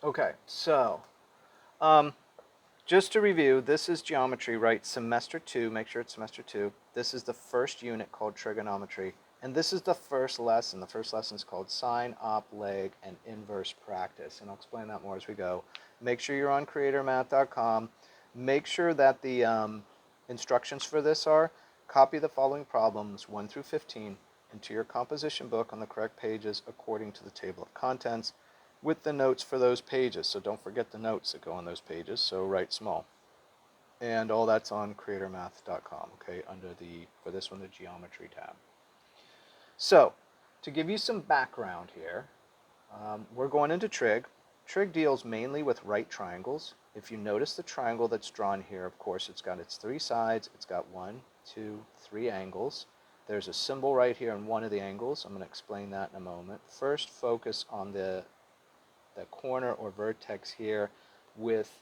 Okay, so um, just to review, this is geometry, right? Semester 2, make sure it's semester 2. This is the first unit called trigonometry. And this is the first lesson. The first lesson is called sine, op, leg, and inverse practice. And I'll explain that more as we go. Make sure you're on creatormath.com. Make sure that the instructions for this are copy the following problems 1 through 15 into your composition book on the correct pages according to the table of contents with the notes for those pages. So don't forget the notes that go on those pages, so write small. And all that's on creatormath.com, okay, under for this one, the geometry tab. So, to give you some background here, we're going into Trig. Trig deals mainly with right triangles. If you notice the triangle that's drawn here, of course, it's got its 3 sides. It's got 1, 2, 3 angles. There's a symbol right here in one of the angles. I'm going to explain that in a moment. First, focus on the corner or vertex here with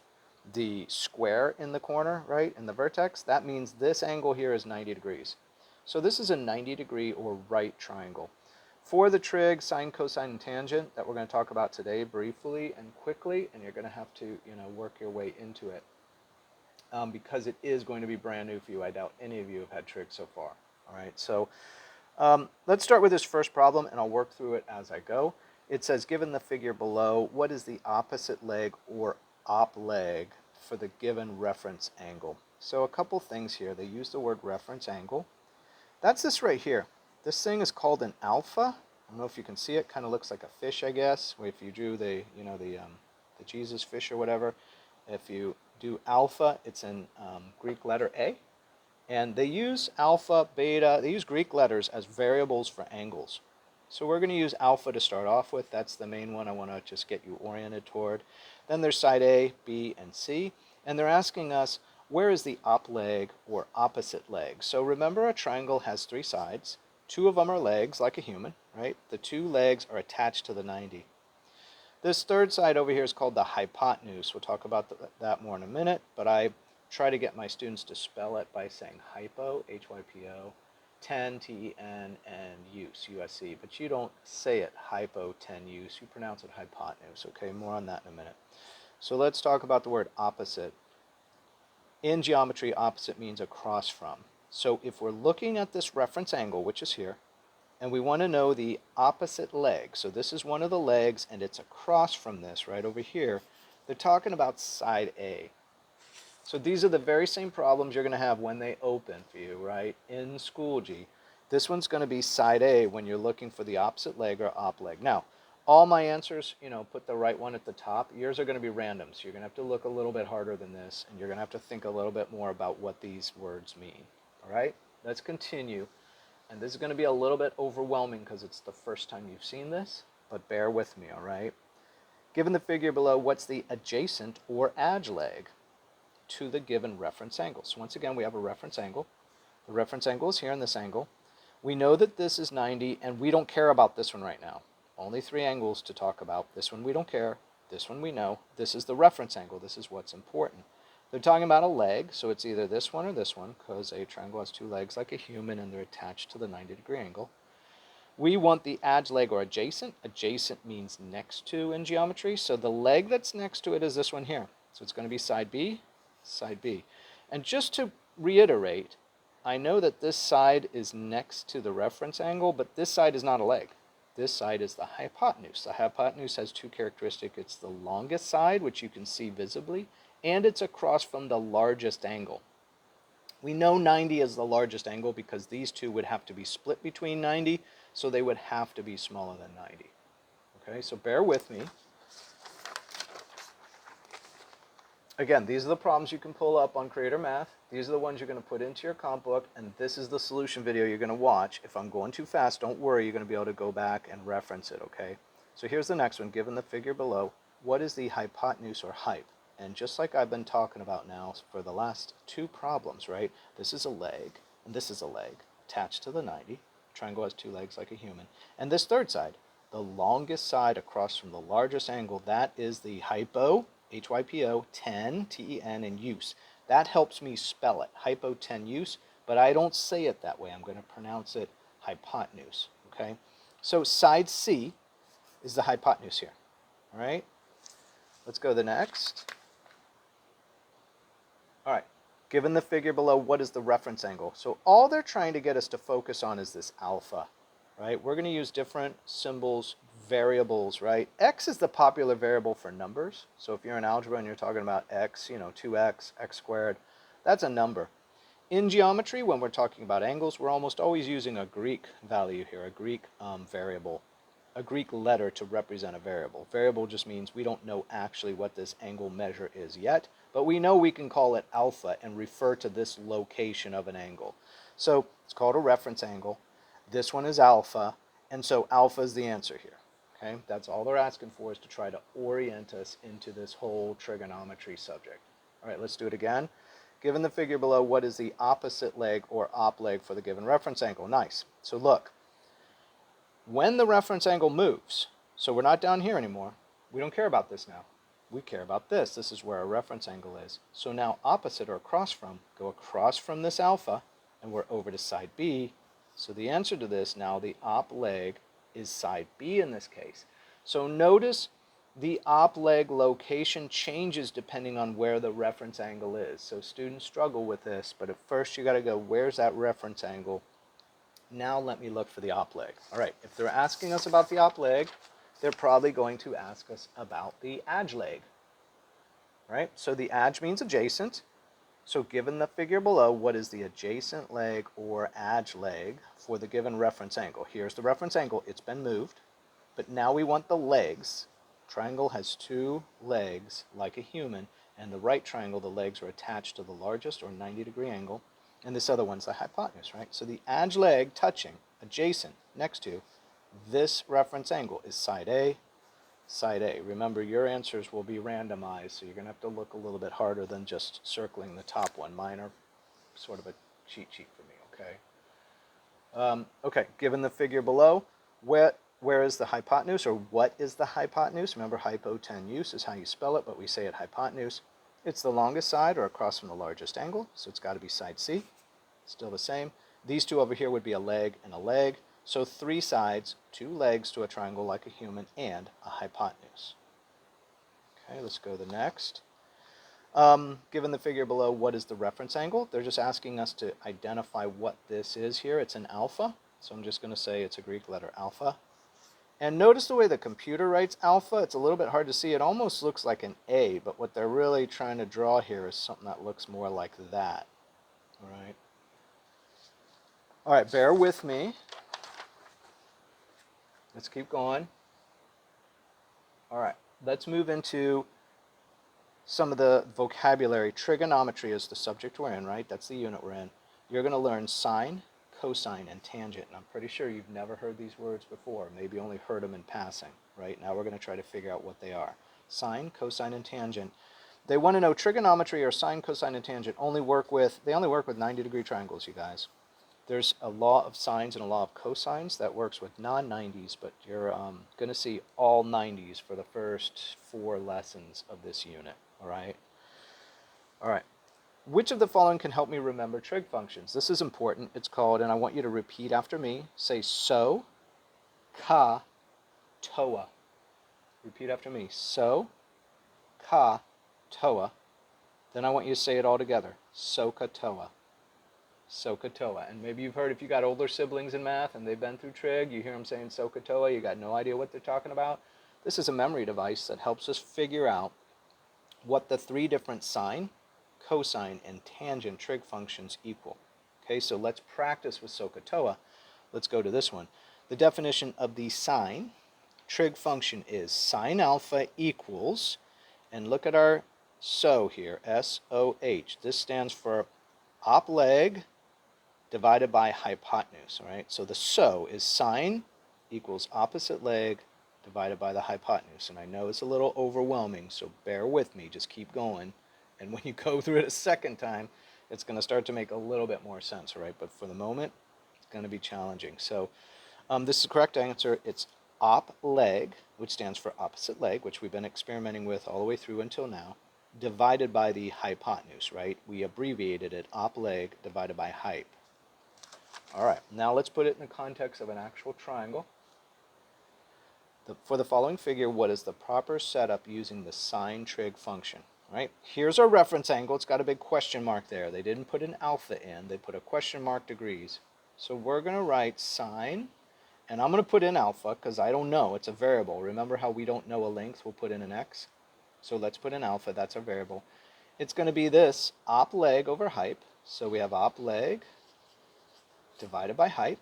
the square in the corner, right, in the vertex. That means this angle here is 90 degrees. So this is a 90-degree or right triangle. For the trig, sine, cosine, and tangent that we're going to talk about today briefly and quickly, and you're going to have to, work your way into it because it is going to be brand new for you. I doubt any of you have had trig so far. All right, so let's start with this first problem, and I'll work through it as I go. It says, given the figure below, what is the opposite leg or op leg for the given reference angle? So a couple things here. They use the word reference angle. That's this right here. This thing is called an alpha. I don't know if you can see it. Kind of looks like a fish, I guess. If you drew the Jesus fish or whatever. If you do alpha, it's in Greek letter A. And they use alpha, beta, they use Greek letters as variables for angles. So we're going to use alpha to start off with. That's the main one I want to just get you oriented toward. Then there's side A, B, and C. And they're asking us, where is the op leg or opposite leg? So remember, a triangle has 3 sides. 2 of them are legs, like a human, right? The 2 legs are attached to the 90. This third side over here is called the hypotenuse. We'll talk about that more in a minute, but I try to get my students to spell it by saying hypo, H-Y-P-O, ten, T-E-N, and use, U-S-E. But you don't say it hypotenuse. You pronounce it hypotenuse, okay? More on that in a minute. So let's talk about the word opposite. In geometry, opposite means across from. So if we're looking at this reference angle, which is here, and we want to know the opposite leg, so this is one of the legs and it's across from this right over here, they're talking about side A. So these are the very same problems you're going to have when they open for you, right, in Schoology. This one's going to be side A when you're looking for the opposite leg or op leg. Now, all my answers, put the right one at the top. Yours are going to be random, so you're going to have to look a little bit harder than this, and you're going to have to think a little bit more about what these words mean. All right, let's continue. And this is going to be a little bit overwhelming because it's the first time you've seen this, but bear with me, all right? Given the figure below, what's the adjacent or adj leg to the given reference angle? So once again, we have a reference angle. The reference angle is here in this angle. We know that this is 90, and we don't care about this one right now. Only 3 angles to talk about. This one we don't care. This one we know. This is the reference angle. This is what's important. They're talking about a leg, so it's either this one or this one, because a triangle has 2 legs like a human, and they're attached to the 90-degree angle. We want the adj leg or adjacent. Adjacent means next to in geometry, so the leg that's next to it is this one here. So it's going to be side B, side B. And just to reiterate, I know that this side is next to the reference angle, but this side is not a leg. This side is the hypotenuse. The hypotenuse has 2 characteristics. It's the longest side, which you can see visibly, and it's across from the largest angle. We know 90 is the largest angle because these 2 would have to be split between 90, so they would have to be smaller than 90. Okay, so bear with me. Again, these are the problems you can pull up on Creator Math. These are the ones you're going to put into your comp book, and this is the solution video you're going to watch. If I'm going too fast, don't worry, you're going to be able to go back and reference it, okay? So here's the next one. Given the figure below, what is the hypotenuse or hype? And just like I've been talking about now for the last 2 problems, right? This is a leg, and this is a leg attached to the 90. Triangle has 2 legs like a human. And this third side, the longest side across from the largest angle, that is the hypo, H-Y-P-O, 10, T-E-N, and use. That helps me spell it, hypotenuse, but I don't say it that way. I'm going to pronounce it hypotenuse, okay? So side C is the hypotenuse here, all right? Let's go to the next. All right. Given the figure below, what is the reference angle? So all they're trying to get us to focus on is this alpha, right? We're going to use different symbols, variables, right? X is the popular variable for numbers. So if you're in algebra and you're talking about x, 2x, x squared, that's a number. In geometry, when we're talking about angles, we're almost always using a Greek value here, a Greek variable, a Greek letter to represent a variable. Variable just means we don't know actually what this angle measure is yet, but we know we can call it alpha and refer to this location of an angle. So it's called a reference angle. This one is alpha, and so alpha is the answer here. Okay, that's all they're asking for, is to try to orient us into this whole trigonometry subject. All right, let's do it again. Given the figure below, what is the opposite leg or op leg for the given reference angle? Nice. So look, when the reference angle moves, so we're not down here anymore, we don't care about this now. We care about this. This is where our reference angle is. So now opposite or across from, go across from this alpha, and we're over to side B. So the answer to this now, the op leg, is side B in this case. So notice the op leg location changes depending on where the reference angle is. So students struggle with this, but at first you got to go, where's that reference angle? Now let me look for the op leg. All right, if they're asking us about the op leg, they're probably going to ask us about the adj leg. Right? So the adj means adjacent. So given the figure below, what is the adjacent leg or adj leg for the given reference angle? Here's the reference angle. It's been moved. But now we want the legs. Triangle has two legs like a human, and the right triangle, the legs are attached to the largest or 90-degree angle, and this other one's the hypotenuse, right? So the adj leg touching, adjacent, next to this reference angle is side A, side A. Remember, your answers will be randomized, so you're going to have to look a little bit harder than just circling the top one. Mine are sort of a cheat sheet for me, okay? Okay, given the figure below, where is the hypotenuse, or what is the hypotenuse? Remember, hypotenuse is how you spell it, but we say it hypotenuse. It's the longest side or across from the largest angle, so it's got to be side C. Still the same. These two over here would be a leg and a leg. So three sides, two legs to a triangle like a human, and a hypotenuse. Okay, let's go to the next. Given the figure below, what is the reference angle? They're just asking us to identify what this is here. It's an alpha, so I'm just going to say it's a Greek letter alpha. And notice the way the computer writes alpha. It's a little bit hard to see. It almost looks like an A, but what they're really trying to draw here is something that looks more like that. All right. All right, bear with me. Let's keep going. All right, let's move into some of the vocabulary. Trigonometry is the subject we're in, right? That's the unit we're in. You're going to learn sine, cosine, and tangent. And I'm pretty sure you've never heard these words before, maybe only heard them in passing, right? Now we're going to try to figure out what they are. Sine, cosine, and tangent. They want to know trigonometry or sine, cosine, and tangent only work with 90-degree triangles, you guys. There's a law of sines and a law of cosines that works with non-90s, but you're going to see all 90s for the first 4 lessons of this unit, all right? All right. Which of the following can help me remember trig functions? This is important. It's called, and I want you to repeat after me. Say so, ka, toa. Repeat after me. So, ka, toa. Then I want you to say it all together. SOHCAHTOA. SOHCAHTOA. And maybe you've heard, if you got older siblings in math and they've been through trig, you hear them saying SOHCAHTOA, you got no idea what they're talking about. This is a memory device that helps us figure out what the 3 different sine, cosine, and tangent trig functions equal. Okay, so let's practice with SOHCAHTOA. Let's go to this one. The definition of the sine trig function is sine alpha equals, and look at our SO here, S-O-H. This stands for op leg divided by hypotenuse, all right? So the SO is sine equals opposite leg divided by the hypotenuse. And I know it's a little overwhelming, so bear with me. Just keep going. And when you go through it a second time, it's going to start to make a little bit more sense, all right? But for the moment, it's going to be challenging. So this is the correct answer. It's op leg, which stands for opposite leg, which we've been experimenting with all the way through until now, divided by the hypotenuse, right? We abbreviated it, op leg divided by hyp. All right, now let's put it in the context of an actual triangle. For the following figure, what is the proper setup using the sine trig function? Right? Here's our reference angle. It's got a big question mark there. They didn't put an alpha in. They put a question mark degrees. So we're going to write sine, and I'm going to put in alpha because I don't know. It's a variable. Remember how we don't know a length? We'll put in an x. So let's put in alpha. That's our variable. It's going to be this op leg over hyp. So we have op leg divided by hyp.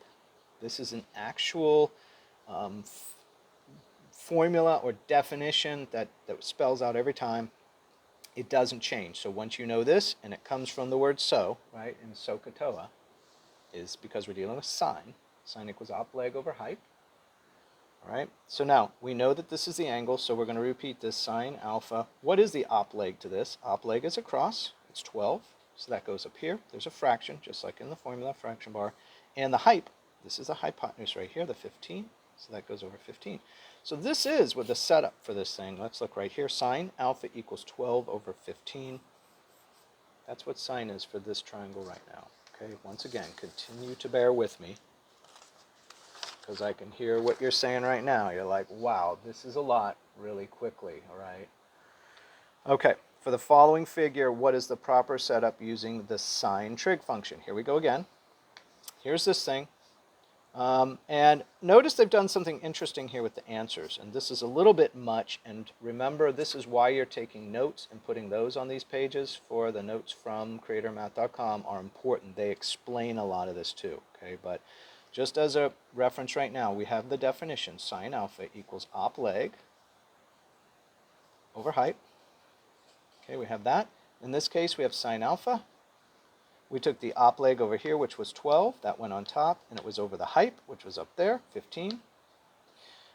This is an actual formula or definition that spells out every time. It doesn't change. So once you know this, and it comes from the word so, right, in SOHCAHTOA, is because we're dealing with sine. Sine equals op leg over hyp. All right, so now we know that this is the angle, so we're going to repeat this sine alpha. What is the op leg to this? Op leg is across. It's 12, so that goes up here. There's a fraction, just like in the formula, fraction bar. And the hyp, this is the hypotenuse right here, the 15, so that goes over 15. So this is with the setup for this thing. Let's look right here. Sine alpha equals 12 over 15. That's what sine is for this triangle right now. Okay, once again, continue to bear with me because I can hear what you're saying right now. You're like, wow, this is a lot really quickly, all right? Okay, for the following figure, what is the proper setup using the sine trig function? Here we go again. Here's this thing. And notice they've done something interesting here with the answers, and this is a little bit much, and remember this is why you're taking notes and putting those on these pages for the notes from creatormath.com are important. They explain a lot of this too, okay? But just as a reference right now, we have the definition, sine alpha equals op leg over hyp. Okay, we have that. In this case, we have sine alpha. We took the op leg over here, which was 12. That went on top, and it was over the hyp, which was up there, 15.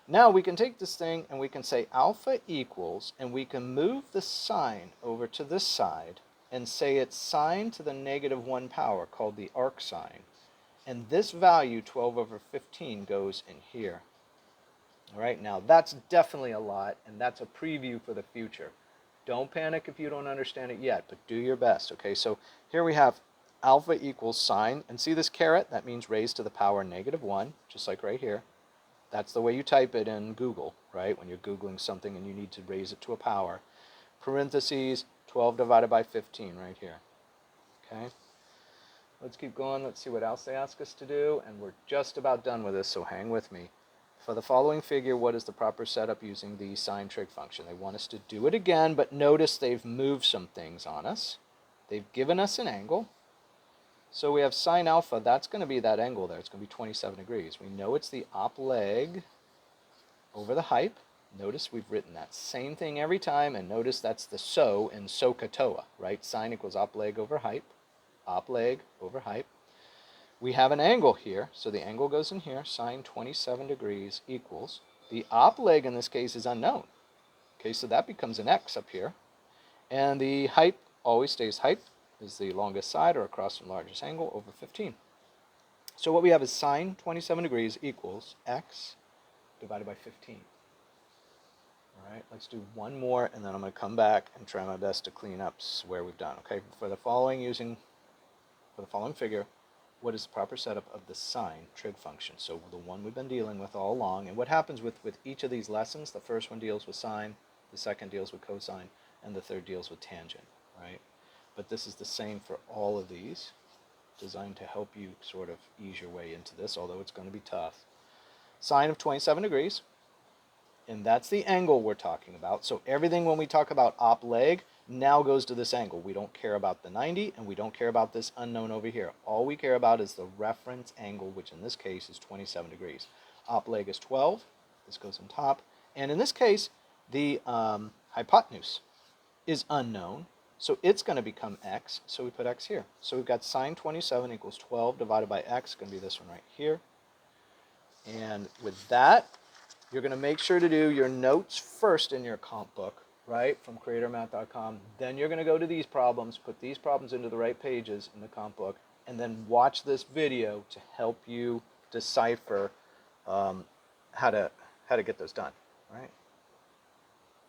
Now we can take this thing, and we can say alpha equals, and we can move the sine over to this side, and say it's sine to the negative 1 power, called the arc sine. And this value, 12 over 15, goes in here. All right, now that's definitely a lot, and that's a preview for the future. Don't panic if you don't understand it yet, but do your best. Okay, so here we have alpha equals sine, and see this caret? That means raised to the power negative 1, just like right here. That's the way you type it in Google, right? When you're Googling something and you need to raise it to a power. Parentheses, 12 divided by 15 right here. Okay? Let's keep going. Let's see what else they ask us to do, and we're just about done with this, so hang with me. For the following figure, what is the proper setup using the sine trig function? They want us to do it again, but notice they've moved some things on us. They've given us an angle. So we have sine alpha, that's going to be that angle there. It's going to be 27 degrees. We know it's the op leg over the hyp. Notice we've written that same thing every time, and notice that's the so in SOHCAHTOA, right? Sine equals op leg over hyp. Op leg over hyp. We have an angle here, so the angle goes in here. Sine 27 degrees equals. The op leg in this case is unknown. Okay, so that becomes an x up here. And the hyp always stays hyp. Is the longest side or across from largest angle over 15. So what we have is sine 27 degrees equals x divided by 15. All right, let's do one more, and then I'm going to come back and try my best to clean up where we've done. Okay, for the following figure, what is the proper setup of the sine trig function? So the one we've been dealing with all along, and what happens with each of these lessons, the first one deals with sine, the second deals with cosine, and the third deals with tangent, right? But this is the same for all of these, designed to help you sort of ease your way into this, although it's going to be tough. Sine of 27 degrees, and that's the angle we're talking about. So everything when we talk about op leg now goes to this angle. We don't care about the 90, and we don't care about this unknown over here. All we care about is the reference angle, which in this case is 27 degrees. Op leg is 12. This goes on top. And in this case, the hypotenuse is unknown. So it's going to become x, so we put x here. So we've got sine 27 equals 12 divided by x, going to be this one right here. And with that, you're going to make sure to do your notes first in your comp book, right, from creatormath.com. Then you're going to go to these problems, put these problems into the right pages in the comp book, and then watch this video to help you decipher how to get those done, right?